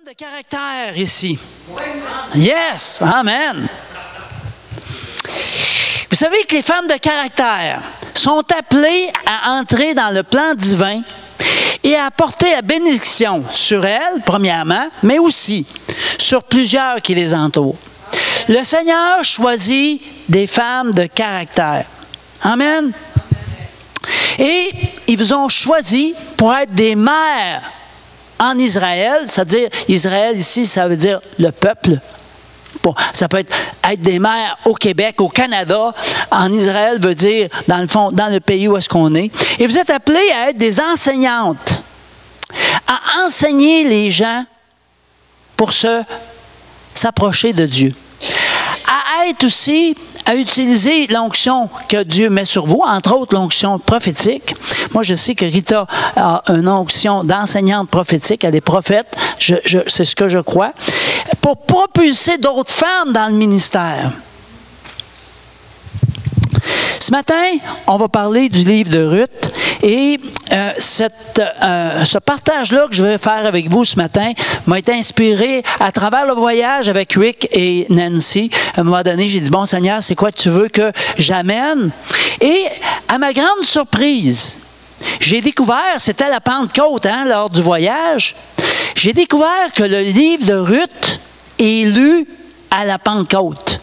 De caractère ici. Yes, amen. Vous savez que les femmes de caractère sont appelées à entrer dans le plan divin et à apporter la bénédiction sur elles, premièrement, mais aussi sur plusieurs qui les entourent. Le Seigneur choisit des femmes de caractère. Amen. Et ils vous ont choisi pour être des mères en Israël, c'est-à-dire Israël ici, ça veut dire le peuple. Bon, ça peut être des mères au Québec, au Canada. En Israël veut dire, dans le fond, dans le pays où est-ce qu'on est. Et vous êtes appelés à être des enseignantes, à enseigner les gens pour s'approcher de Dieu. À être aussi, à utiliser l'onction que Dieu met sur vous, entre autres l'onction prophétique. Moi, je sais que Rita a une onction d'enseignante prophétique, elle est prophète, c'est ce que je crois, pour propulser d'autres femmes dans le ministère. Ce matin, on va parler du livre de Ruth et ce partage-là que je vais faire avec vous ce matin m'a été inspiré à travers le voyage avec Rick et Nancy. À un moment donné, j'ai dit, bon Seigneur, c'est quoi que tu veux que j'amène? Et à ma grande surprise, j'ai découvert, c'était la Pentecôte lors du voyage, j'ai découvert que le livre de Ruth est lu à la Pentecôte.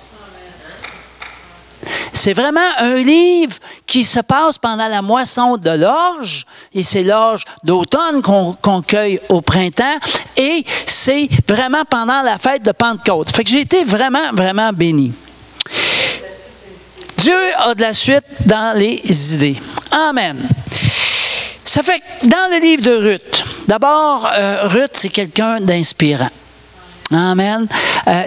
C'est vraiment un livre qui se passe pendant la moisson de l'orge, et c'est l'orge d'automne qu'on cueille au printemps, et c'est vraiment pendant la fête de Pentecôte. Fait que j'ai été vraiment, vraiment béni. Dieu a de la suite dans les idées. Amen. Ça fait que dans le livre de Ruth, d'abord, Ruth, c'est quelqu'un d'inspirant. Amen.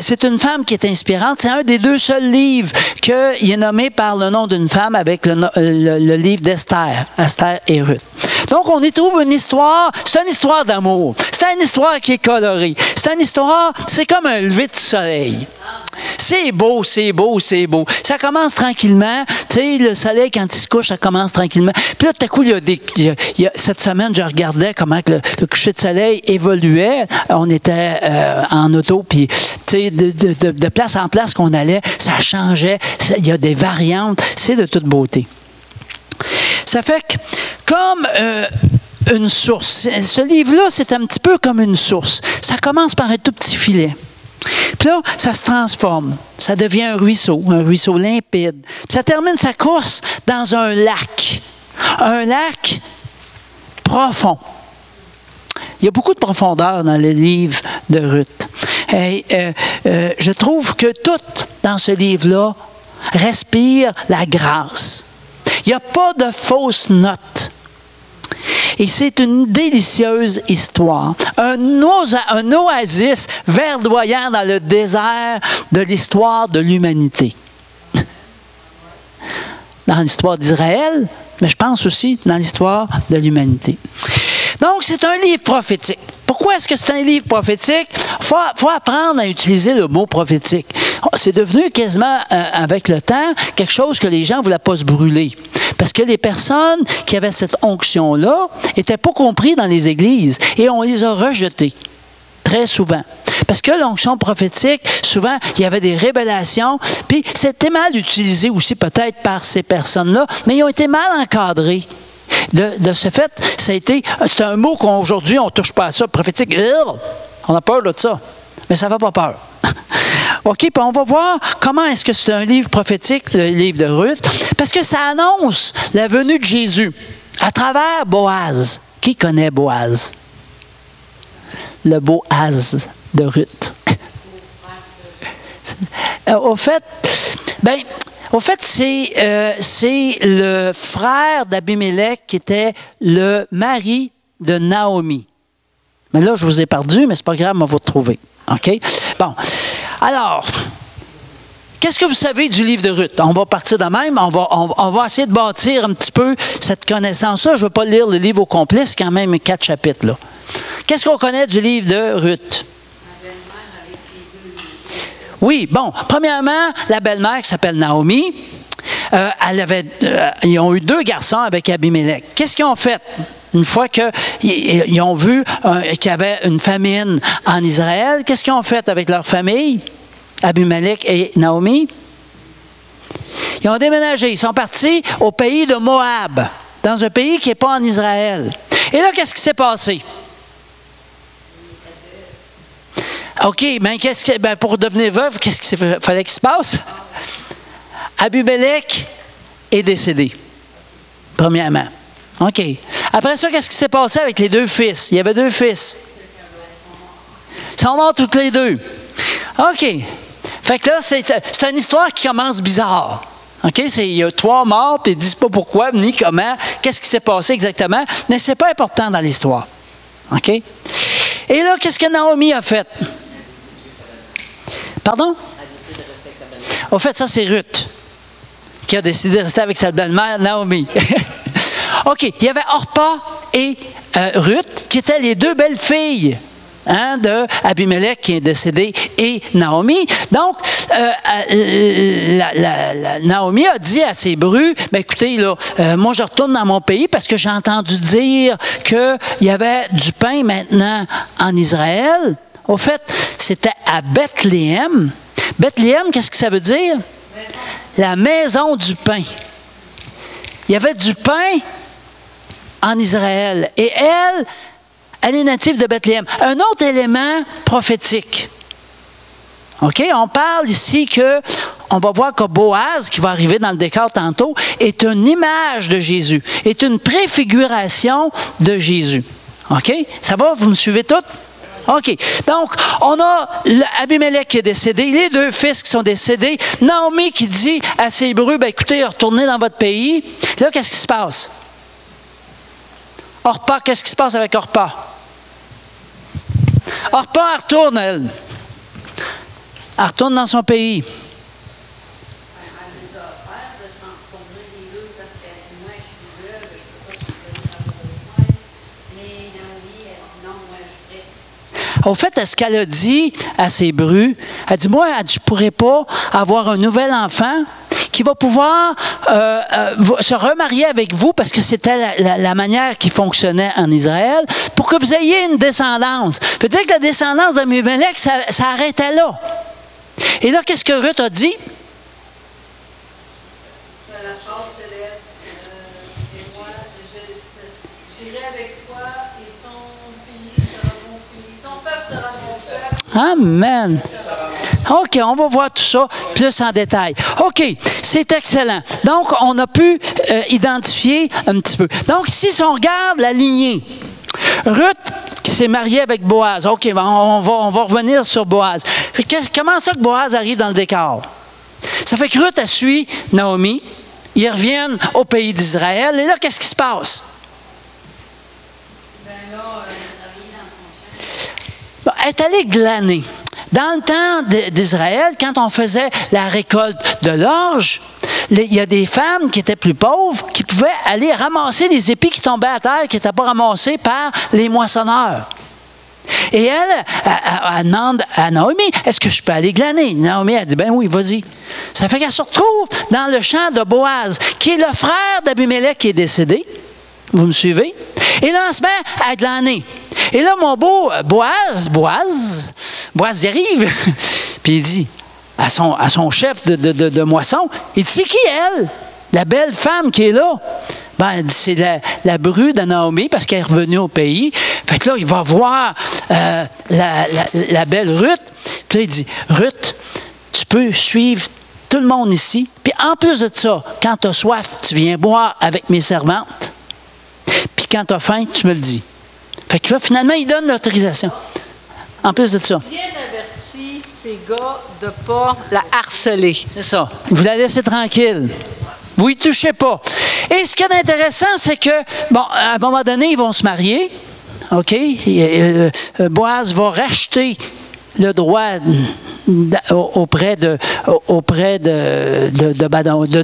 C'est une femme qui est inspirante. C'est un des deux seuls livres qui est nommé par le nom d'une femme avec le livre d'Esther, Esther et Ruth. Donc, on y trouve une histoire, c'est une histoire d'amour. C'est une histoire qui est colorée. C'est une histoire, c'est comme un lever de soleil. C'est beau, c'est beau, c'est beau. Ça commence tranquillement. Tu sais, le soleil, quand il se couche, ça commence tranquillement. Puis là, tout à coup, cette semaine, je regardais comment le coucher de soleil évoluait. On était en auto, puis tu sais, de place en place qu'on allait, ça changeait. Il y a des variantes. C'est de toute beauté. Ça fait que, comme une source, ce livre-là, c'est un petit peu comme une source. Ça commence par un tout petit filet. Puis là, ça se transforme. Ça devient un ruisseau limpide. Puis ça termine sa course dans un lac. Un lac profond. Il y a beaucoup de profondeur dans le livre de Ruth. Et, je trouve que tout dans ce livre-là respire la grâce. Il n'y a pas de fausses notes. Et c'est une délicieuse histoire. Un oasis verdoyant dans le désert de l'histoire de l'humanité. Dans l'histoire d'Israël, mais je pense aussi dans l'histoire de l'humanité. Donc, c'est un livre prophétique. Pourquoi est-ce que c'est un livre prophétique? Il faut apprendre à utiliser le mot prophétique. C'est devenu quasiment, avec le temps, quelque chose que les gens ne voulaient pas se brûler. Parce que les personnes qui avaient cette onction-là n'étaient pas compris dans les églises et on les a rejetées, très souvent. Parce que l'onction prophétique, souvent, il y avait des révélations, puis c'était mal utilisé aussi peut-être par ces personnes-là, mais ils ont été mal encadrés. De ce fait, c'est un mot qu'aujourd'hui, on ne touche pas à ça, prophétique. On a peur de ça, mais ça ne fait pas peur. OK, puis on va voir comment est-ce que c'est un livre prophétique, le livre de Ruth, parce que ça annonce la venue de Jésus à travers Boaz. Qui connaît Boaz? Le Boaz de Ruth. Au fait, c'est le frère d'Abimelech qui était le mari de Naomi. Mais là, je vous ai perdu, mais c'est pas grave, on va vous retrouver. OK? Bon. Alors, qu'est-ce que vous savez du livre de Ruth? On va partir de même, on va essayer de bâtir un petit peu cette connaissance-là. Je ne vais pas lire le livre au complet, c'est quand même 4 chapitres, là. Qu'est-ce qu'on connaît du livre de Ruth? Oui, bon, premièrement, la belle-mère qui s'appelle Naomi, ils ont eu 2 garçons avec Abimelech. Qu'est-ce qu'ils ont fait? Une fois qu'ils ont vu qu'il y avait une famine en Israël, qu'est-ce qu'ils ont fait avec leur famille, Abimelech et Naomi? Ils ont déménagé, ils sont partis au pays de Moab, dans un pays qui n'est pas en Israël. Et là, qu'est-ce qui s'est passé? OK, mais pour devenir veuve, qu'est-ce qu'il fallait qu'il se passe? Abimelech est décédé, premièrement. OK. Après ça, qu'est-ce qui s'est passé avec les deux fils? Il y avait deux fils. Ils sont morts tous les deux. OK. Fait que là, c'est une histoire qui commence bizarre. OK? Il y a 3 morts, puis ils ne disent pas pourquoi, ni comment, qu'est-ce qui s'est passé exactement, mais ce n'est pas important dans l'histoire. OK? Et là, qu'est-ce que Naomi a fait? Pardon? Elle a décidé de rester avec sa belle-mère. Au fait, ça, c'est Ruth qui a décidé de rester avec sa belle-mère, Naomi. OK. Il y avait Orpa et Ruth, qui étaient les 2 belles filles de Abimelech qui est décédé et Naomi. Donc, Naomi a dit à ses brus, ben écoutez, là, moi je retourne dans mon pays parce que j'ai entendu dire qu'il y avait du pain maintenant en Israël. Au fait, c'était à Bethléem. Bethléem, qu'est-ce que ça veut dire? La maison du pain. Il y avait du pain en Israël. Et elle est native de Bethléem. Un autre élément prophétique. OK? On parle ici on va voir que Boaz, qui va arriver dans le décor tantôt, est une image de Jésus, est une préfiguration de Jésus. OK? Ça va? Vous me suivez toutes? OK. Donc, on a Abimelech qui est décédé, les 2 fils qui sont décédés, Naomi qui dit à ses brus, ben écoutez, retournez dans votre pays. Là, qu'est-ce qui se passe? Orpa, qu'est-ce qui se passe avec Orpa? Orpa, elle retourne, elle. Elle retourne dans son pays. Au fait, est-ce qu'elle a dit à ses brus, elle dit, moi, je ne pourrais pas avoir un nouvel enfant qui va pouvoir se remarier avec vous, parce que c'était la manière qui fonctionnait en Israël, pour que vous ayez une descendance. Peut-être que la descendance d'Abimelech, ça arrêtait là. Et là, qu'est-ce que Ruth a dit? Amen. OK, on va voir tout ça plus en détail. OK, c'est excellent. Donc, on a pu identifier un petit peu. Donc, si on regarde la lignée, Ruth qui s'est mariée avec Boaz. OK, on va revenir sur Boaz. Comment ça que Boaz arrive dans le décor? Ça fait que Ruth a suivi Naomi. Ils reviennent au pays d'Israël. Et là, qu'est-ce qui se passe? Elle est allée glaner. Dans le temps d'Israël, quand on faisait la récolte de l'orge, il y a des femmes qui étaient plus pauvres qui pouvaient aller ramasser les épis qui tombaient à terre, qui n'étaient pas ramassés par les moissonneurs. Et elle demande à Naomi, est-ce que je peux aller glaner? Naomi a dit, ben oui, vas-y. Ça fait qu'elle se retrouve dans le champ de Boaz, qui est le frère d'Abimelech qui est décédé. Vous me suivez? Et là, on se met à glaner. Et là, mon beau Boaz y arrive. Puis il dit à son chef de moisson, il dit, c'est qui elle? La belle femme qui est là? Ben, elle dit, c'est la bru de Naomi, parce qu'elle est revenue au pays. Fait que là, il va voir la belle Ruth. Puis là, il dit, Ruth, tu peux suivre tout le monde ici. Puis en plus de ça, quand tu as soif, tu viens boire avec mes servantes. Puis quand tu as faim, tu me le dis. Fait que là, finalement, il donne l'autorisation. En plus de ça. Bien averti ces gars de ne pas la harceler. C'est ça. Vous la laissez tranquille. Vous y touchez pas. Et ce qui est intéressant, c'est que, bon, à un moment donné, ils vont se marier. OK? Boaz va racheter le droit auprès de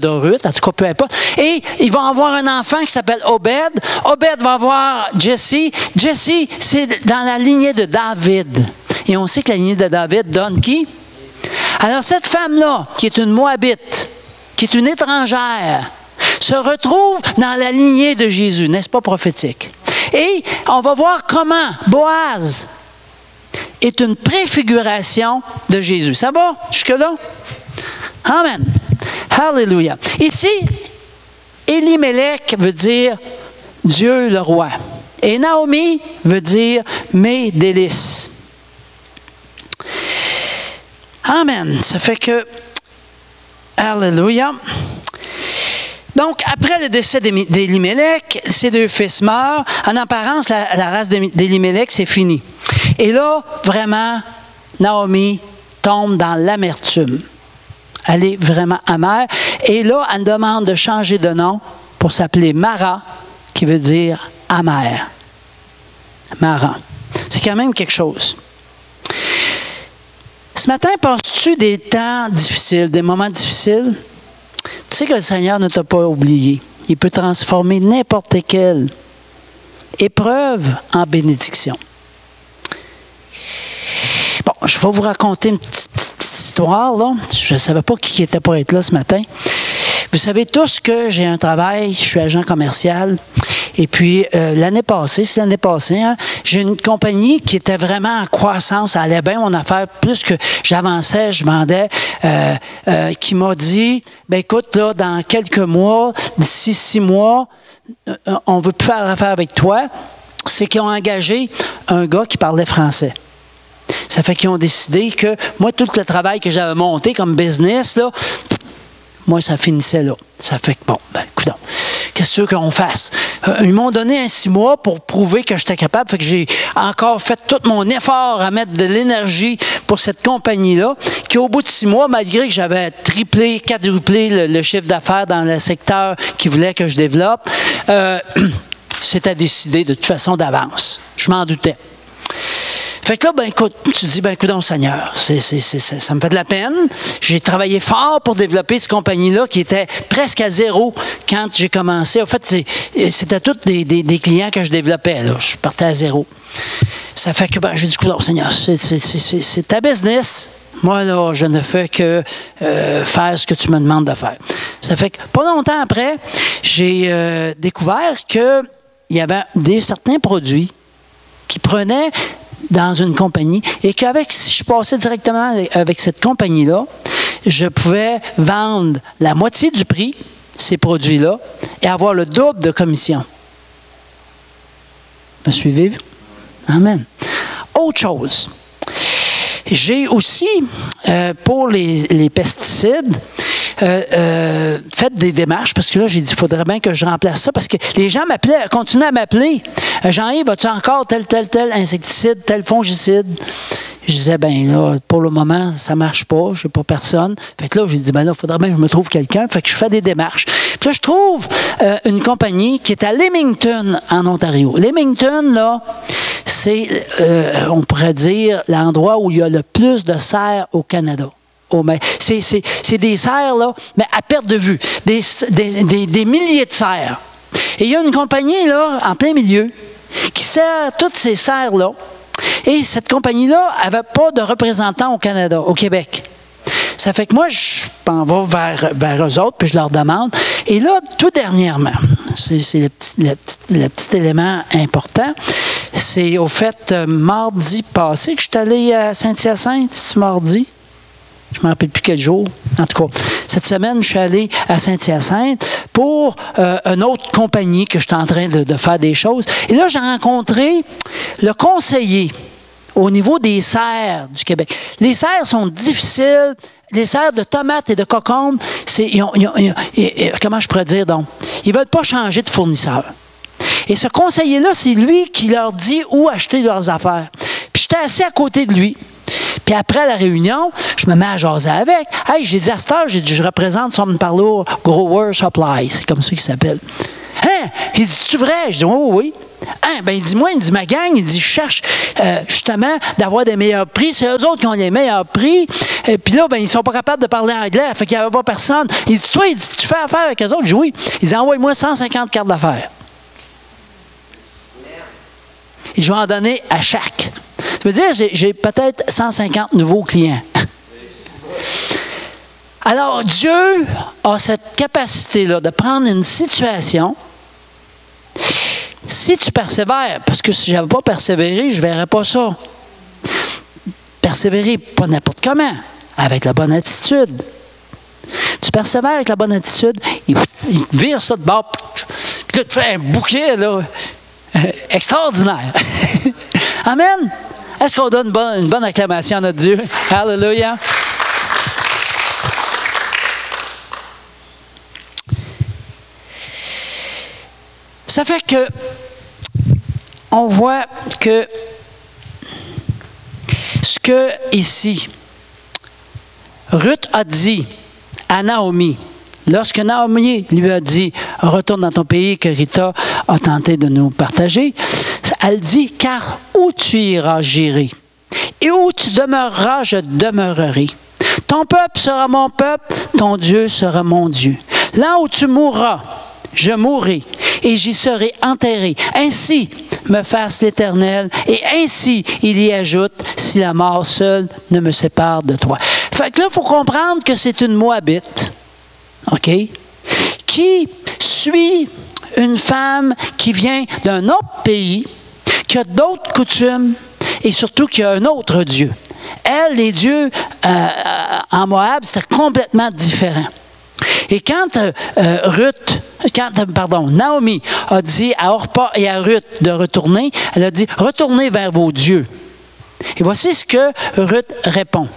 Ruth, en tout cas, peu importe. Et ils vont avoir un enfant qui s'appelle Obed. Obed va avoir Jesse. Jesse, c'est dans la lignée de David. Et on sait que la lignée de David donne qui? Alors, cette femme-là, qui est une Moabite, qui est une étrangère, se retrouve dans la lignée de Jésus, n'est-ce pas prophétique? Et on va voir comment Boaz est une préfiguration de Jésus. Ça va jusque-là? Amen. Alléluia. Ici, Elimelech veut dire Dieu le roi. Et Naomi veut dire mes délices. Amen. Ça fait que, alléluia. Donc, après le décès d'Elimelech, ses deux fils meurent. En apparence, la race d'Elimelech, c'est fini. Et là, vraiment, Naomi tombe dans l'amertume. Elle est vraiment amère. Et là, elle demande de changer de nom pour s'appeler Mara, qui veut dire amère. Mara. C'est quand même quelque chose. Ce matin, penses-tu des temps difficiles, des moments difficiles? Tu sais que le Seigneur ne t'a pas oublié. Il peut transformer n'importe quelle épreuve en bénédiction. Bon, je vais vous raconter une petite histoire, là. Je ne savais pas qui était pour être là ce matin. Vous savez tous que j'ai un travail, je suis agent commercial. Et puis, l'année passée, hein, j'ai une compagnie qui était vraiment en croissance, ça allait bien mon affaire, plus que j'avançais, je vendais, qui m'a dit, ben écoute, là, dans quelques mois, d'ici 6 mois, on ne veut plus faire affaire avec toi. C'est qu'ils ont engagé un gars qui parlait français. Ça fait qu'ils ont décidé que moi, tout le travail que j'avais monté comme business, là, moi, ça finissait là. Ça fait que, bon, ben, écoute, qu'est-ce qu'on fasse? Ils m'ont donné un 6 mois pour prouver que j'étais capable. Fait que j'ai encore fait tout mon effort à mettre de l'énergie pour cette compagnie-là, qui au bout de 6 mois, malgré que j'avais triplé, quadruplé le chiffre d'affaires dans le secteur qu'ils voulaient que je développe, c'était décidé de toute façon d'avance. Je m'en doutais. Fait que là, ben écoute, tu te dis, ben écoute donc, Seigneur, ça me fait de la peine. J'ai travaillé fort pour développer cette compagnie-là qui était presque à zéro quand j'ai commencé. En fait, c'était tous des clients que je développais. Là. Je partais à zéro. Ça fait que, ben, j'ai dit, écoute donc, Seigneur, c'est ta business. Moi, là, je ne fais que faire ce que tu me demandes de faire. Ça fait que, pas longtemps après, j'ai découvert qu'il y avait certains produits qui prenaient dans une compagnie et si je passais directement avec cette compagnie-là, je pouvais vendre la moitié du prix, ces produits-là, et avoir le double de commission. Me suivez-vous? Amen. Autre chose. J'ai aussi, pour les pesticides, fait des démarches, parce que là, j'ai dit, il faudrait bien que je remplace ça, parce que les gens continuaient à m'appeler. Jean-Yves, as-tu encore tel insecticide, tel fongicide? Je disais, ben là, pour le moment, ça ne marche pas, je n'ai pas personne. Fait que là, j'ai dit, ben là, il faudrait bien que je me trouve quelqu'un. Fait que je fais des démarches. Puis là, je trouve une compagnie qui est à Leamington, en Ontario. Leamington, là, c'est, on pourrait dire, l'endroit où il y a le plus de cerfs au Canada. C'est des cerfs, là, mais à perte de vue. Des milliers de cerfs. Et il y a une compagnie, là, en plein milieu, qui sert toutes ces cerfs-là. Et cette compagnie-là n'avait pas de représentant au Canada, au Québec. Ça fait que moi, je m'en vais vers eux autres, puis je leur demande. Et là, tout dernièrement, c'est le petit élément important, c'est au fait, mardi passé, que je suis allé à Saint-Hyacinthe, c'est mardi? Je ne me rappelle plus quel jour. En tout cas, cette semaine, je suis allé à Saint-Hyacinthe pour une autre compagnie que je suis en train de faire des choses. Et là, j'ai rencontré le conseiller au niveau des serres du Québec. Les serres sont difficiles. Les serres de tomates et de concombres, comment je pourrais dire donc? Ils ne veulent pas changer de fournisseur. Et ce conseiller-là, c'est lui qui leur dit où acheter leurs affaires. Puis j'étais assis à côté de lui. Puis après la réunion, je me mets à jaser avec. Hey, j'ai dit à cette heure, je représente Son Parlo Grower Supply. C'est comme ça qu'il s'appelle. Hein? Il dit, c'est vrai? Je dis, oui, oui. Hein? Ben, il dit, ma gang, il dit, je cherche justement d'avoir des meilleurs prix. C'est eux autres qui ont les meilleurs prix. Puis là, ben, ils ne sont pas capables de parler anglais. Fait qu'il n'y avait pas personne. Il dit, toi, tu fais affaire avec eux autres? Je dis, oui. Il dit, envoie-moi 150 cartes d'affaires. Et je vais en donner à chaque. Ça veut dire j'ai peut-être 150 nouveaux clients. Alors, Dieu a cette capacité-là de prendre une situation. si tu persévères, parce que si je n'avais pas persévéré, je ne verrais pas ça. Persévérer, pas n'importe comment, avec la bonne attitude. Tu persévères avec la bonne attitude, il vire ça de bord, puis là, tu fais un bouquet là, extraordinaire. Amen. Est-ce qu'on donne une bonne acclamation à notre Dieu? Alléluia. Ça fait que on voit que ce que ici Ruth a dit à Naomi, lorsque Naomi lui a dit « Retourne dans ton pays que Rita a tenté de nous partager », elle dit « Car où tu iras, j'irai, et où tu demeureras, je demeurerai. Ton peuple sera mon peuple, ton Dieu sera mon Dieu. Là où tu mourras, je mourrai, et j'y serai enterré. Ainsi me fasse l'Éternel, et ainsi il y ajoute, si la mort seule ne me sépare de toi. » Fait que là, il faut comprendre que c'est une Moabite, OK, qui suit une femme qui vient d'un autre pays, qui a d'autres coutumes, et surtout qui a un autre Dieu. Elle, les dieux en Moab, c'était complètement différent. Et quand Naomi a dit à Orpa et à Ruth de retourner, elle a dit « Retournez vers vos dieux ». Et voici ce que Ruth répond.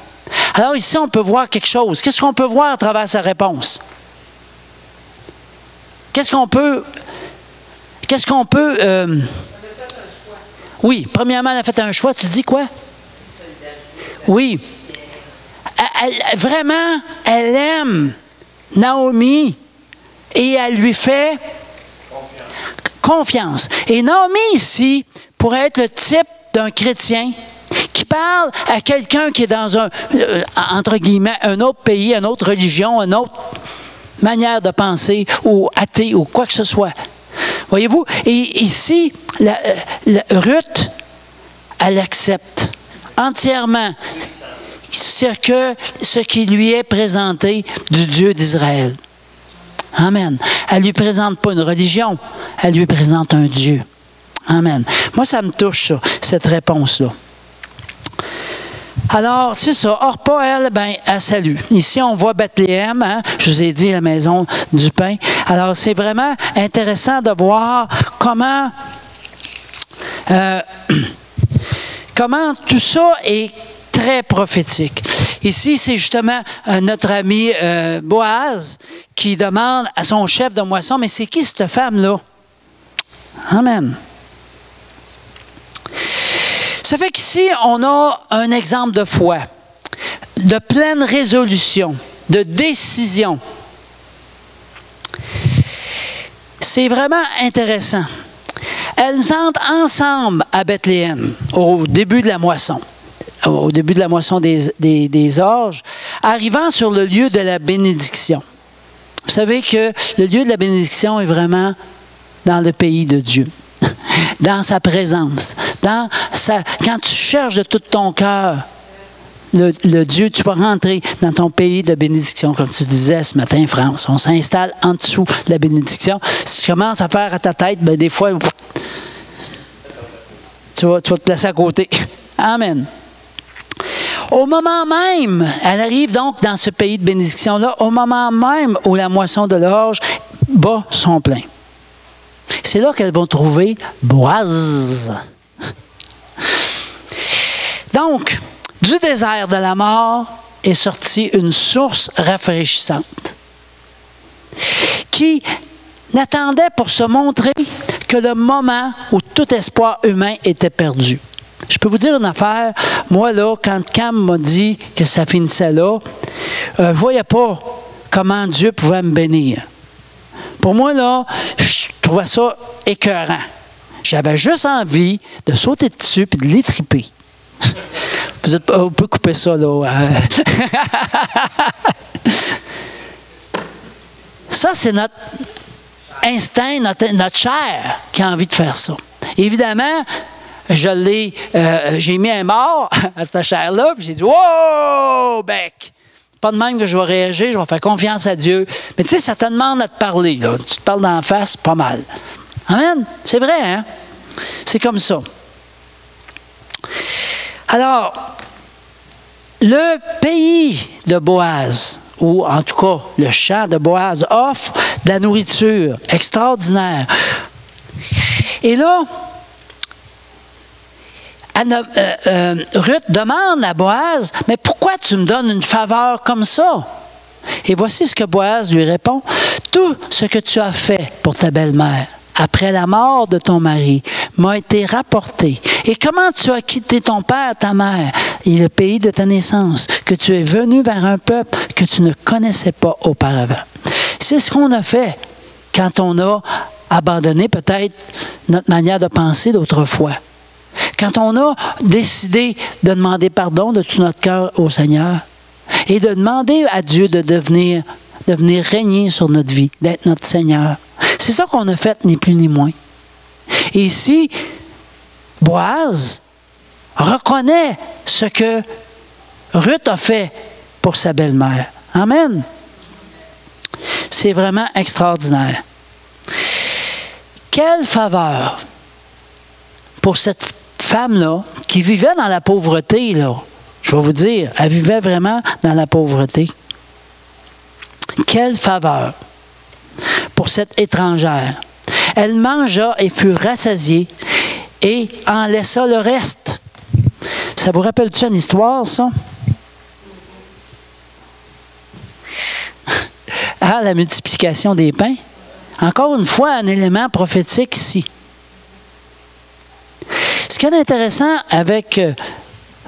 Alors ici, on peut voir quelque chose. Qu'est-ce qu'on peut voir à travers sa réponse? Qu'est-ce qu'on peut... Oui, premièrement, elle a fait un choix. Tu dis quoi? Oui. Vraiment, elle aime Naomi et elle lui fait confiance. Et Naomi, ici, pourrait être le type d'un chrétien qui parle à quelqu'un qui est dans un, entre guillemets, un autre pays, une autre religion, une autre manière de penser, ou athée, ou quoi que ce soit. Voyez-vous? Et ici, Ruth, elle accepte entièrement ce qui lui est présenté du Dieu d'Israël. Amen. Elle ne lui présente pas une religion, elle lui présente un Dieu. Amen. Moi, ça me touche, ça, cette réponse-là. Alors, c'est ça. Orpa, elle, elle salue. Ici, on voit Bethléem. Hein? Je vous ai dit la maison du pain. Alors, c'est vraiment intéressant de voir comment tout ça est très prophétique. Ici, c'est justement notre ami Boaz qui demande à son chef de moisson, mais c'est qui cette femme-là? Amen. Ça fait qu'ici, on a un exemple de foi, de pleine résolution, de décision. C'est vraiment intéressant. Elles entrent ensemble à Bethléem au début de la moisson. Au début de la moisson des orges, arrivant sur le lieu de la bénédiction. Vous savez que le lieu de la bénédiction est vraiment dans le pays de Dieu, dans sa présence, quand tu cherches de tout ton cœur le Dieu, tu vas rentrer dans ton pays de bénédiction, comme tu disais ce matin, France. On s'installe en dessous de la bénédiction. Si tu commences à faire à ta tête, des fois, tu vas te placer à côté. Amen. Au moment même, elle arrive donc dans ce pays de bénédiction-là, au moment même où la moisson de l'orge bat son plein. C'est là qu'elles vont trouver Boaz. Donc, du désert de la mort est sortie une source rafraîchissante qui n'attendait pour se montrer que le moment où tout espoir humain était perdu. Je peux vous dire une affaire. Moi, là, quand Cam m'a dit que ça finissait là, je ne voyais pas comment Dieu pouvait me bénir. Pour moi, là, je trouvais ça écœurant. J'avais juste envie de sauter dessus et de l'étriper. On peut couper ça, là. Ça, c'est notre instinct, notre chair qui a envie de faire ça. Évidemment, j'ai mis un mort à cette chair-là, puis j'ai dit « Wow, bec! » Pas de même que je vais réagir, je vais faire confiance à Dieu. Mais tu sais, ça te demande à te parler, là. Tu te parles d'en face, pas mal. Amen. C'est vrai, hein? C'est comme ça. Alors, le pays de Boaz, ou en tout cas le champ de Boaz, offre de la nourriture extraordinaire. Et là, Ruth demande à Boaz, « Mais pourquoi tu me donnes une faveur comme ça? » Et voici ce que Boaz lui répond. « Tout ce que tu as fait pour ta belle-mère, après la mort de ton mari, m'a été rapporté. Et comment tu as quitté ton père, ta mère, et le pays de ta naissance, que tu es venu vers un peuple que tu ne connaissais pas auparavant. » C'est ce qu'on a fait quand on a abandonné peut-être notre manière de penser d'autrefois. Quand on a décidé de demander pardon de tout notre cœur au Seigneur et de demander à Dieu de venir régner sur notre vie, d'être notre Seigneur. C'est ça qu'on a fait, ni plus ni moins. Et ici, Boaz reconnaît ce que Ruth a fait pour sa belle-mère. Amen. C'est vraiment extraordinaire. Quelle faveur pour cette femme-là qui vivait dans la pauvreté, là. Je vais vous dire, elle vivait vraiment dans la pauvreté. Quelle faveur pour cette étrangère. Elle mangea et fut rassasiée et en laissa le reste. Ça vous rappelle-tu une histoire, ça? Ah, la multiplication des pains. Encore une fois, un élément prophétique ici. Ce qui est intéressant avec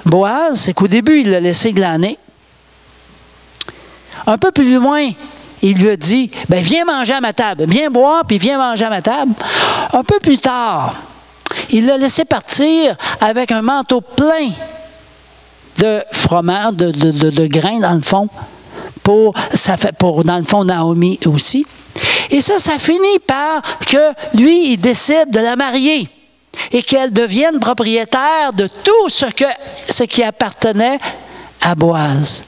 Boaz, c'est qu'au début, il l'a laissé glaner. Un peu plus loin, il lui a dit, « Ben, viens manger à ma table. Viens boire, puis viens manger à ma table. » Un peu plus tard, il l'a laissé partir avec un manteau plein de fromage, de grains, dans le fond, pour, dans le fond, Naomi aussi. Et ça finit par que lui, il décide de la marier et qu'elle devienne propriétaire de tout ce qui appartenait à Boaz.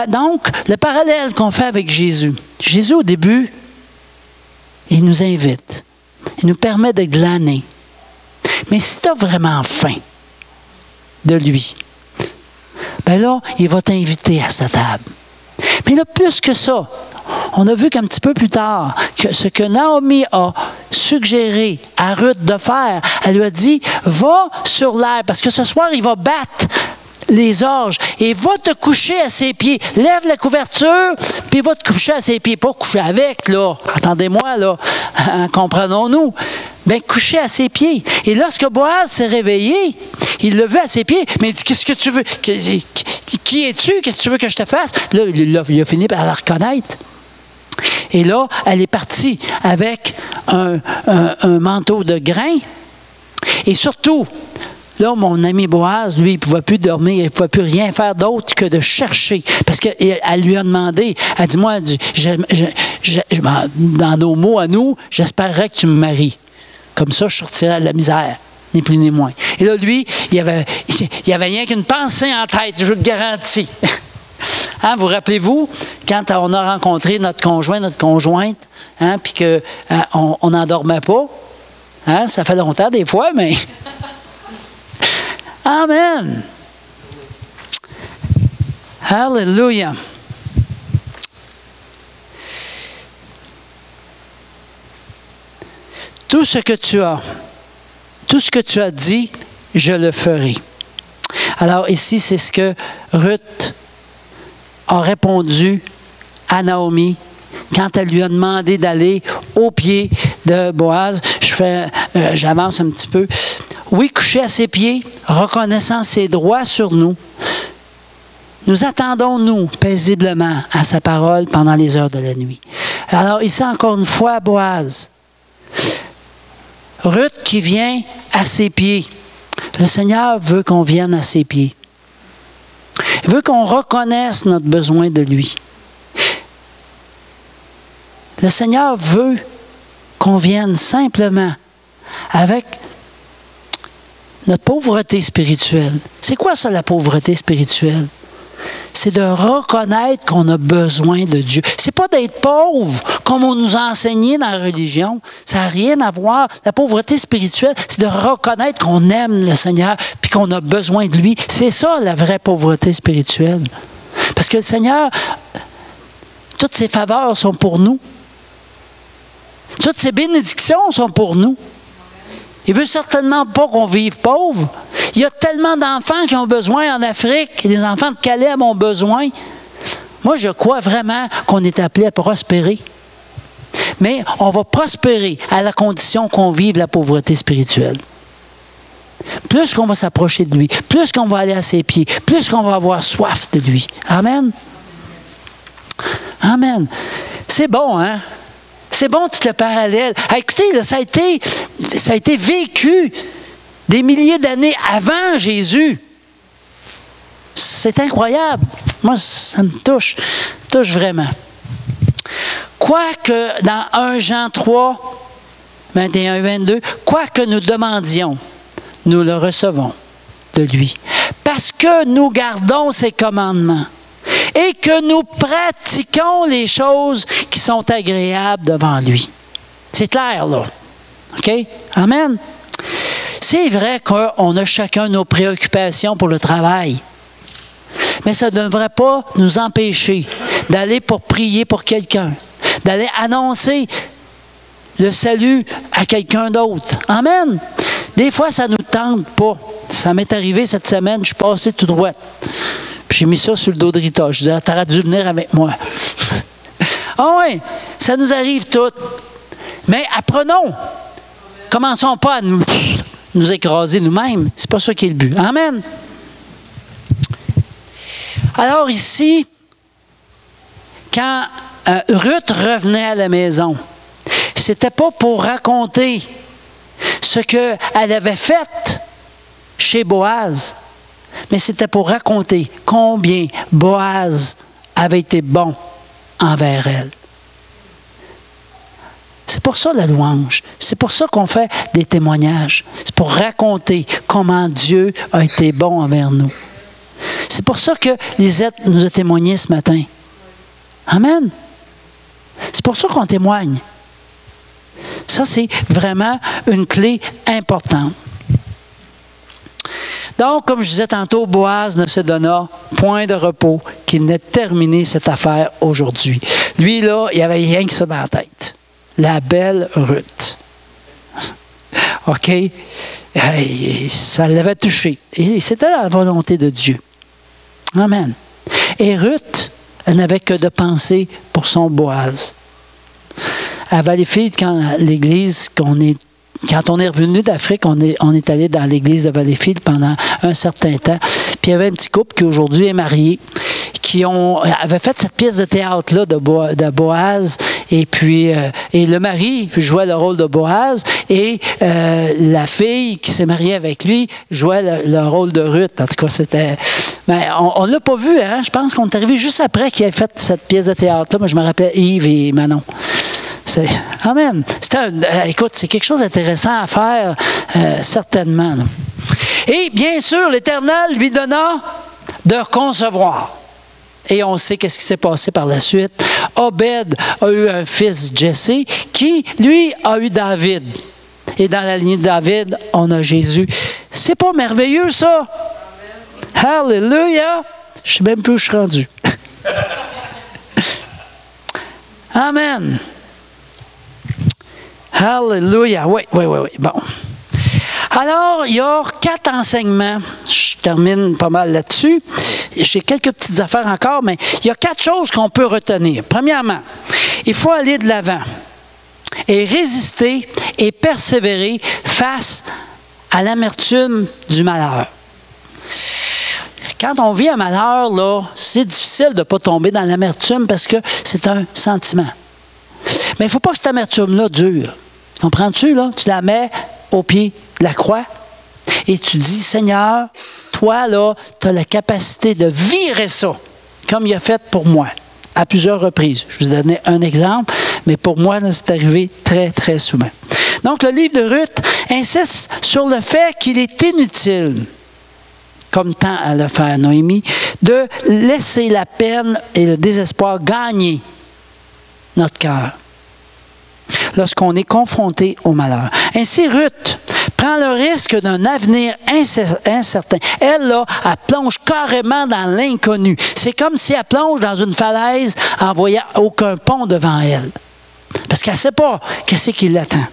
Donc, le parallèle qu'on fait avec Jésus. Jésus, au début, il nous invite. Il nous permet de glaner. Mais si tu as vraiment faim de lui, bien là, il va t'inviter à sa table. Mais là, plus que ça, on a vu qu'un petit peu plus tard, que ce que Naomi a suggéré à Ruth de faire, elle lui a dit, va sur l'herbe, parce que ce soir, il va battre les orges et va te coucher à ses pieds. Lève la couverture, puis va te coucher à ses pieds. Pas coucher avec, là. Attendez-moi, là. Comprenons-nous. Bien, coucher à ses pieds. Et lorsque Boaz s'est réveillé, il l'a vu à ses pieds, mais il dit, qu'est-ce que tu veux? Qui es-tu? Qu'est-ce que tu veux que je te fasse? Là, il a fini par la reconnaître. Et là, elle est partie avec un manteau de grains. Et surtout, là, mon ami Boaz, lui, il ne pouvait plus dormir, il ne pouvait plus rien faire d'autre que de chercher. Parce qu'elle lui a demandé, elle dit, moi, dans nos mots à nous, j'espérerais que tu me maries. Comme ça, je sortirais de la misère, ni plus ni moins. Et là, lui, il y avait rien qu'une pensée en tête, je vous le garantis. Hein, vous rappelez-vous, quand on a rencontré notre conjoint, notre conjointe, hein, puis qu'on n'en dormait pas, hein, ça fait longtemps des fois, mais... Amen. Hallelujah. Tout ce que tu as dit, je le ferai. Alors ici, c'est ce que Ruth a répondu à Naomi quand elle lui a demandé d'aller au pied de Boaz. J'avance un petit peu. Oui, couché à ses pieds, reconnaissant ses droits sur nous, nous attendons, nous, paisiblement à sa parole pendant les heures de la nuit. Alors ici, encore une fois, Boaz. Ruth qui vient à ses pieds. Le Seigneur veut qu'on vienne à ses pieds. Il veut qu'on reconnaisse notre besoin de lui. Le Seigneur veut qu'on vienne simplement avec notre pauvreté spirituelle. C'est quoi ça, la pauvreté spirituelle? c'est de reconnaître qu'on a besoin de Dieu. C'est pas d'être pauvre, comme on nous a enseigné dans la religion. Ça n'a rien à voir. La pauvreté spirituelle, c'est de reconnaître qu'on aime le Seigneur puis qu'on a besoin de lui. C'est ça, la vraie pauvreté spirituelle. Parce que le Seigneur, toutes ses faveurs sont pour nous. Toutes ses bénédictions sont pour nous. Il ne veut certainement pas qu'on vive pauvre. Il y a tellement d'enfants qui ont besoin en Afrique. Les enfants de Caleb ont besoin. Moi, je crois vraiment qu'on est appelé à prospérer. Mais on va prospérer à la condition qu'on vive la pauvreté spirituelle. Plus qu'on va s'approcher de lui, plus qu'on va aller à ses pieds, plus qu'on va avoir soif de lui. Amen. Amen. C'est bon, hein? C'est bon tout le parallèle. Écoutez, là, ça a été vécu des milliers d'années avant Jésus. C'est incroyable. Moi, ça me touche vraiment. Quoique dans 1 Jean 3, 21 et 22, quoi que nous demandions, nous le recevons de lui. Parce que nous gardons ses commandements et que nous pratiquons les choses qui sont agréables devant lui. C'est clair, là. OK? Amen? C'est vrai qu'on a chacun nos préoccupations pour le travail. Mais ça ne devrait pas nous empêcher d'aller pour prier pour quelqu'un, d'aller annoncer le salut à quelqu'un d'autre. Amen? Des fois, ça ne nous tente pas. Ça m'est arrivé cette semaine, je suis passé tout droit. Puis j'ai mis ça sur le dos de Rita. Je disais, t'aurais dû venir avec moi. Ah oui, ça nous arrive toutes. Mais apprenons. Commençons pas à nous écraser nous-mêmes. C'est pas ça qui est le but. Amen. Alors ici, quand Ruth revenait à la maison, c'était pas pour raconter ce qu'elle avait fait chez Boaz, mais c'était pour raconter combien Boaz avait été bon envers elle. C'est pour ça la louange. C'est pour ça qu'on fait des témoignages. C'est pour raconter comment Dieu a été bon envers nous. C'est pour ça que Lisette nous a témoigné ce matin. Amen. C'est pour ça qu'on témoigne. Ça, c'est vraiment une clé importante. Donc, comme je disais tantôt, Boaz ne se donna point de repos qu'il n'ait terminé cette affaire aujourd'hui. Lui, là, il avait rien que ça dans la tête. La belle Ruth. OK? Ça l'avait touché. Et c'était la volonté de Dieu. Amen. Et Ruth, elle n'avait que de penser pour son Boaz. À Valleyfield, quand on est revenu d'Afrique, on est allé dans l'église de Valleyfield pendant un certain temps. Puis il y avait un petit couple qui aujourd'hui est marié, qui avait fait cette pièce de théâtre-là de Boaz. Et puis, et le mari jouait le rôle de Boaz et la fille qui s'est mariée avec lui jouait le rôle de Ruth. En tout cas, c'était... Mais on ne l'a pas vu, hein? Je pense qu'on est arrivé juste après qu'il ait fait cette pièce de théâtre-là. Moi, je me rappelle Yves et Manon. Amen. Écoute, c'est quelque chose d'intéressant à faire, certainement. Là. Et bien sûr, l'Éternel lui donna de concevoir. Et on sait qu'est-ce qui s'est passé par la suite. Obed a eu un fils, Jesse, qui, lui, a eu David. Et dans la lignée de David, on a Jésus. C'est pas merveilleux, ça? Amen. Alléluia! Je sais même plus où je suis rendu. Amen. Alléluia. Oui. Bon. Alors, il y a 4 enseignements. Je termine pas mal là-dessus. J'ai quelques petites affaires encore, mais il y a 4 choses qu'on peut retenir. Premièrement, il faut aller de l'avant et résister et persévérer face à l'amertume du malheur. Quand on vit un malheur, là, c'est difficile de ne pas tomber dans l'amertume parce que c'est un sentiment. Mais il ne faut pas que cette amertume-là dure. Comprends-tu, là? Tu la mets au pied de la croix et tu dis, Seigneur, toi, là, tu as la capacité de virer ça, comme il a fait pour moi, à plusieurs reprises. Je vous ai donné un exemple, mais pour moi, là, c'est arrivé très, très souvent. Donc, le livre de Ruth insiste sur le fait qu'il est inutile comme tant à le faire Noémie, de laisser la peine et le désespoir gagner notre cœur lorsqu'on est confronté au malheur. Ainsi, Ruth prend le risque d'un avenir incertain. Elle, là, elle plonge carrément dans l'inconnu. C'est comme si elle plonge dans une falaise en voyant aucun pont devant elle. Parce qu'elle ne sait pas qu'est-ce qui l'attend.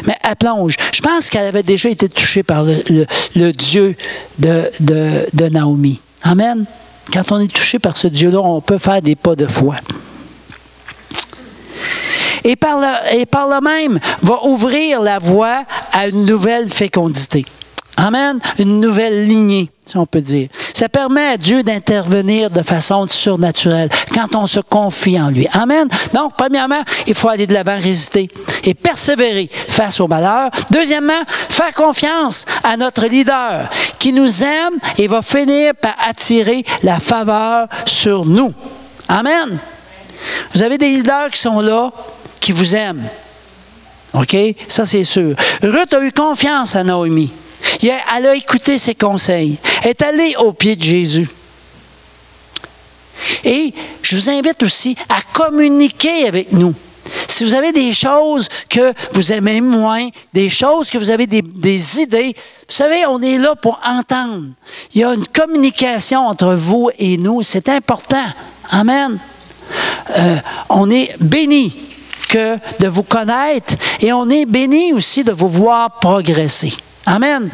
Mais elle plonge. Je pense qu'elle avait déjà été touchée par le Dieu de Naomi. Amen. Quand on est touché par ce Dieu-là, on peut faire des pas de foi. Et par le même, va ouvrir la voie à une nouvelle fécondité. Amen. Une nouvelle lignée, si on peut dire. Ça permet à Dieu d'intervenir de façon surnaturelle quand on se confie en lui. Amen. Donc, premièrement, il faut aller de l'avant, résister et persévérer face au malheur. Deuxièmement, faire confiance à notre leader qui nous aime et va finir par attirer la faveur sur nous. Amen. Vous avez des leaders qui sont là, qui vous aiment. OK? Ça, c'est sûr. Ruth a eu confiance à Naomi. Elle a écouté ses conseils. Elle est allée aux pieds de Jésus. Et je vous invite aussi à communiquer avec nous. Si vous avez des choses que vous aimez moins, des choses que vous avez des idées, vous savez, on est là pour entendre. Il y a une communication entre vous et nous. C'est important. Amen. On est béni que de vous connaître et on est béni aussi de vous voir progresser. Amen.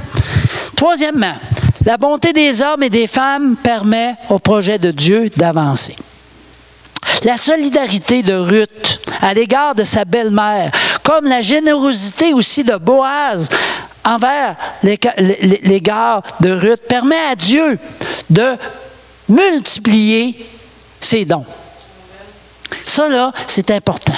Troisièmement, la bonté des hommes et des femmes permet au projet de Dieu d'avancer. La solidarité de Ruth à l'égard de sa belle-mère, comme la générosité aussi de Boaz envers l'égard de Ruth, permet à Dieu de multiplier ses dons. Ça, là, c'est important.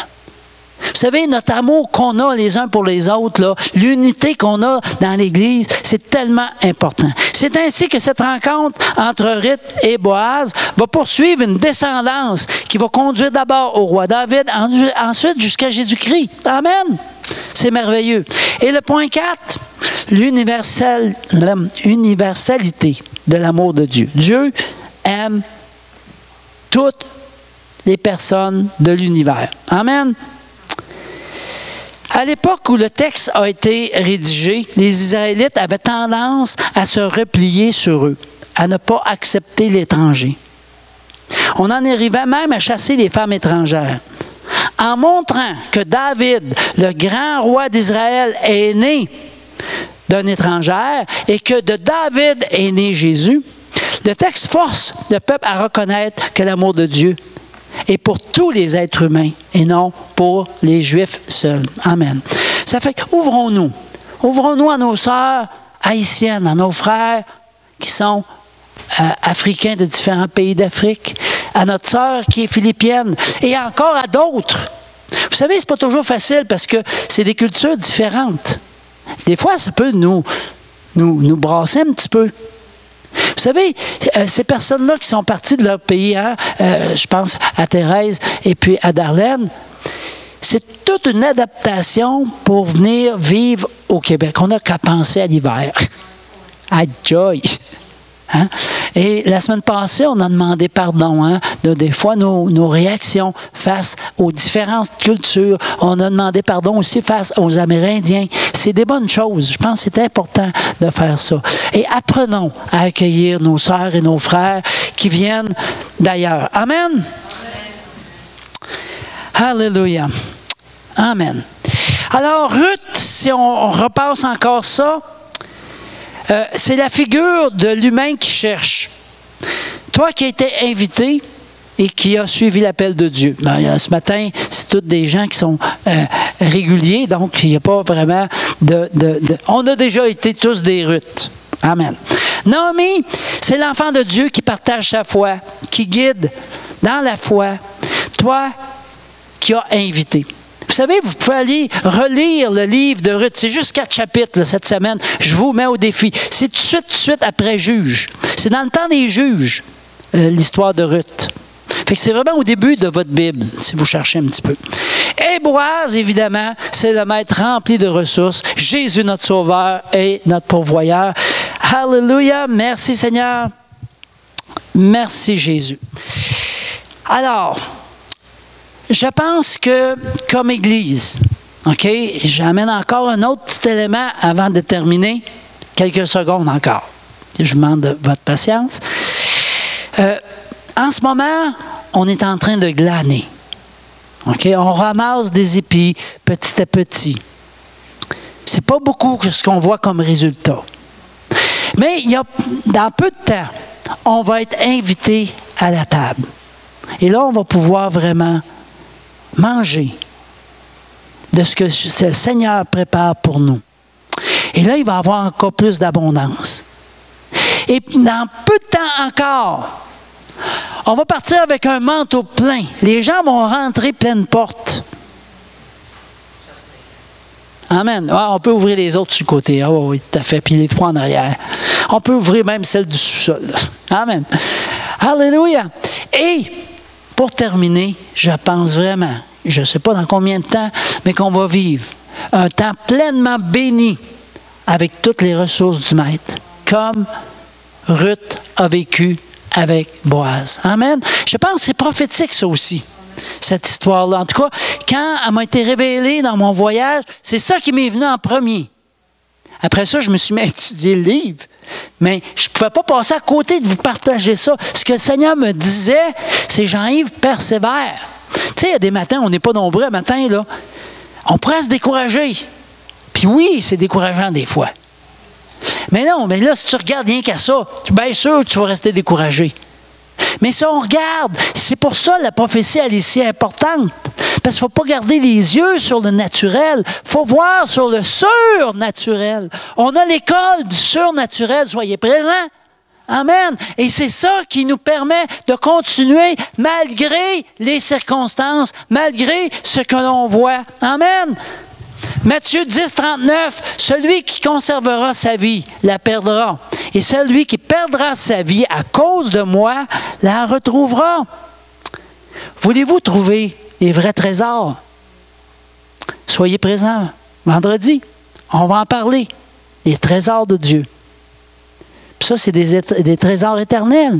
Vous savez, notre amour qu'on a les uns pour les autres, là, l'unité qu'on a dans l'Église, c'est tellement important. C'est ainsi que cette rencontre entre Ruth et Boaz va poursuivre une descendance qui va conduire d'abord au roi David, ensuite jusqu'à Jésus-Christ. Amen! C'est merveilleux. Et le point 4, l'universalité de l'amour de Dieu. Dieu aime toutes les personnes de l'univers. Amen! À l'époque où le texte a été rédigé, les Israélites avaient tendance à se replier sur eux, à ne pas accepter l'étranger. On en arrivait même à chasser les femmes étrangères. En montrant que David, le grand roi d'Israël, est né d'une étrangère et que de David est né Jésus, le texte force le peuple à reconnaître que l'amour de Dieu est pour tous les êtres humains et non pour les Juifs seuls. Amen. Ça fait qu'ouvrons-nous. Ouvrons-nous à nos sœurs haïtiennes, à nos frères qui sont africains de différents pays d'Afrique, à notre sœur qui est philippienne et encore à d'autres. Vous savez, c'est pas toujours facile parce que c'est des cultures différentes. Des fois, ça peut nous brasser un petit peu. Vous savez, ces personnes-là qui sont parties de leur pays, hein, je pense à Thérèse et puis à Darlene, c'est toute une adaptation pour venir vivre au Québec. On n'a qu'à penser à l'hiver. À joy! Hein? Et la semaine passée, on a demandé pardon hein, de des fois nos réactions face aux différentes cultures. On a demandé pardon aussi face aux Amérindiens. C'est des bonnes choses. Je pense que c'est important de faire ça. Et apprenons à accueillir nos sœurs et nos frères qui viennent d'ailleurs. Amen? Alléluia. Amen. Alors, Ruth, si on repasse encore ça, c'est la figure de l'humain qui cherche. Toi qui as été invité et qui as suivi l'appel de Dieu. Ben, ce matin, c'est tous des gens qui sont réguliers, donc il n'y a pas vraiment On a déjà été tous des Ruth. Amen. Naomi, c'est l'enfant de Dieu qui partage sa foi, qui guide dans la foi. Toi qui as invité. Vous savez, vous pouvez aller relire le livre de Ruth. C'est juste 4 chapitres là, cette semaine. Je vous mets au défi. C'est tout de suite après Juges. C'est dans le temps des Juges, l'histoire de Ruth. Fait que c'est vraiment au début de votre Bible, si vous cherchez un petit peu. Et Boaz, évidemment, c'est le maître rempli de ressources. Jésus, notre sauveur et notre pourvoyeur. Alléluia. Merci Seigneur. Merci Jésus. Alors, je pense que comme Église, OK, j'amène encore un autre petit élément avant de terminer. Quelques secondes encore. Je vous demande de votre patience. En ce moment, on est en train de glaner. OK? On ramasse des épis petit à petit. C'est pas beaucoup ce qu'on voit comme résultat. Mais dans peu de temps, on va être invité à la table. Et là, on va pouvoir vraiment manger de ce que le Seigneur prépare pour nous. Et là, il va y avoir encore plus d'abondance. Et dans peu de temps encore, on va partir avec un manteau plein. Les gens vont rentrer pleine porte. Amen. Ah, on peut ouvrir les autres sur le côté. Ah, oui, tout à fait. Puis les trois en arrière. On peut ouvrir même celle du sous-sol. Amen. Alléluia. Et pour terminer, je pense vraiment, je ne sais pas dans combien de temps, mais qu'on va vivre un temps pleinement béni avec toutes les ressources du Maître, comme Ruth a vécu avec Boaz. Amen. Je pense que c'est prophétique, ça aussi, cette histoire-là. En tout cas, quand elle m'a été révélée dans mon voyage, c'est ça qui m'est venu en premier. Après ça, je me suis mis à étudier le livre, mais je ne pouvais pas passer à côté de vous partager ça. Ce que le Seigneur me disait, c'est Jean-Yves, persévère. Tu sais, il y a des matins, on n'est pas nombreux à matin, là. On pourrait se décourager. Puis oui, c'est décourageant des fois. Mais non, mais là, si tu regardes rien qu'à ça, bien sûr que tu vas rester découragé. Mais si on regarde, c'est pour ça que la prophétie, elle est si importante. Parce qu'il ne faut pas garder les yeux sur le naturel. Il faut voir sur le surnaturel. On a l'école du surnaturel. Soyez présents. Amen. Et c'est ça qui nous permet de continuer malgré les circonstances, malgré ce que l'on voit. Amen. Matthieu 10, 39, celui qui conservera sa vie la perdra. Et celui qui perdra sa vie à cause de moi la retrouvera. Voulez-vous trouver les vrais trésors? Soyez présents. Vendredi, on va en parler. Les trésors de Dieu. Puis ça, c'est des trésors éternels.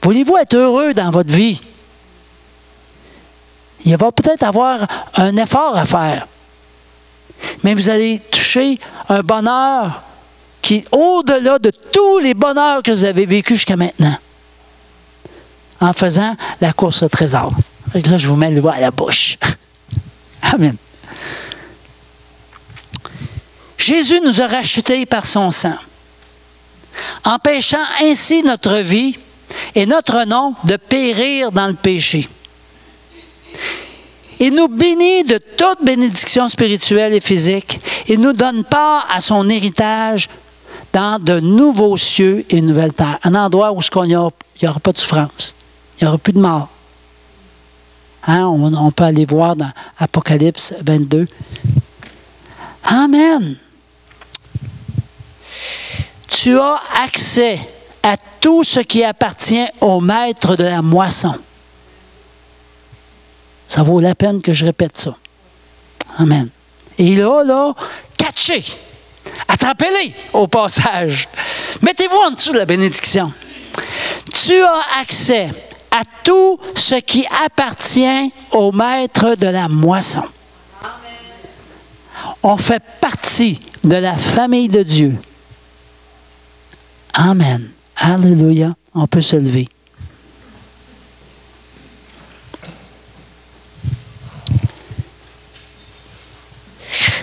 Voulez-vous être heureux dans votre vie? Il va peut-être avoir un effort à faire. Mais vous allez toucher un bonheur qui est au-delà de tous les bonheurs que vous avez vécus jusqu'à maintenant. En faisant la course au trésor. Fait que là, je vous mets le doigt à la bouche. Amen. Jésus nous a rachetés par son sang, empêchant ainsi notre vie et notre nom de périr dans le péché. Il nous bénit de toute bénédiction spirituelle et physique. Il nous donne part à son héritage dans de nouveaux cieux et une nouvelle terre. Un endroit où il n'y aura pas de souffrance. Il n'y aura plus de mort. Hein? On peut aller voir dans Apocalypse 22. Amen. Tu as accès à tout ce qui appartient au maître de la moisson. Ça vaut la peine que je répète ça. Amen. Et là, catchez. Attrapez-les au passage. Mettez-vous en dessous de la bénédiction. Tu as accès à tout ce qui appartient au maître de la moisson. On fait partie de la famille de Dieu. Amen. Alléluia. On peut se lever.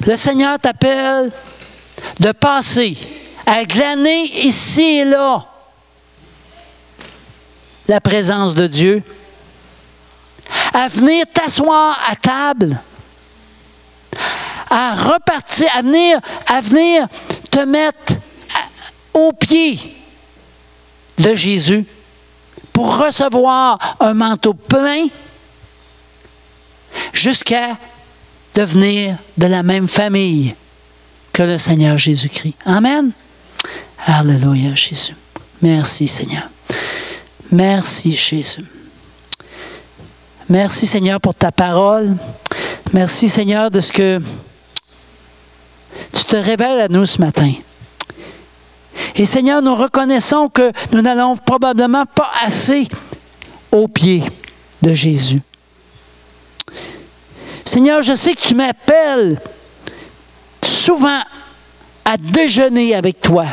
Le Seigneur t'appelle de passer à glaner ici et là la présence de Dieu, à venir t'asseoir à table, à repartir, à venir te mettre aux pieds de Jésus pour recevoir un manteau plein jusqu'à devenir de la même famille que le Seigneur Jésus-Christ. Amen. Alléluia, Jésus. Merci, Seigneur. Merci, Jésus. Merci, Seigneur, pour ta parole. Merci, Seigneur, de ce que tu te révèles à nous ce matin. Et Seigneur, nous reconnaissons que nous n'allons probablement pas assez aux pieds de Jésus. Seigneur, je sais que tu m'appelles souvent à déjeuner avec toi,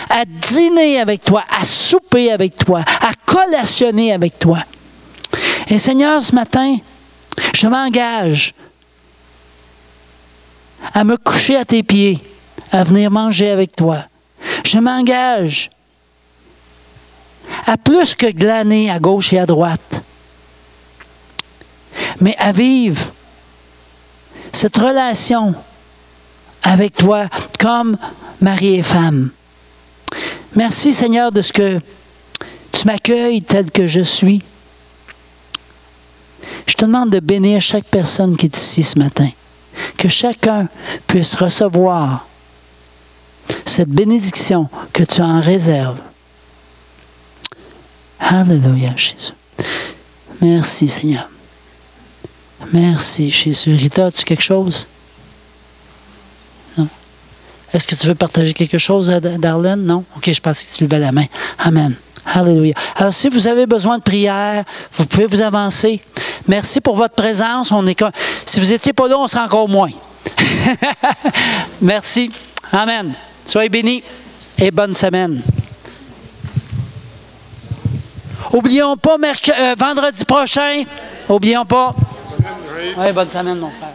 à dîner avec toi, à souper avec toi, à collationner avec toi. Et Seigneur, ce matin, je m'engage à me coucher à tes pieds, à venir manger avec toi. Je m'engage à plus que glaner à gauche et à droite, mais à vivre cette relation avec toi comme mari et femme. Merci Seigneur de ce que tu m'accueilles tel que je suis. Je te demande de bénir chaque personne qui est ici ce matin. Que chacun puisse recevoir cette bénédiction que tu en réserves. Alléluia, Jésus. Merci, Seigneur. Merci, Jésus. Rita, as-tu quelque chose? Non? Est-ce que tu veux partager quelque chose, Darlene? Non? OK, je pensais que tu levais la main. Amen. Alléluia. Alors, si vous avez besoin de prière, vous pouvez vous avancer. Merci pour votre présence. Si vous n'étiez pas là, on sera encore moins. Merci. Amen. Soyez bénis et bonne semaine. Oublions pas vendredi prochain. Oublions pas. Oui, bonne semaine, mon frère.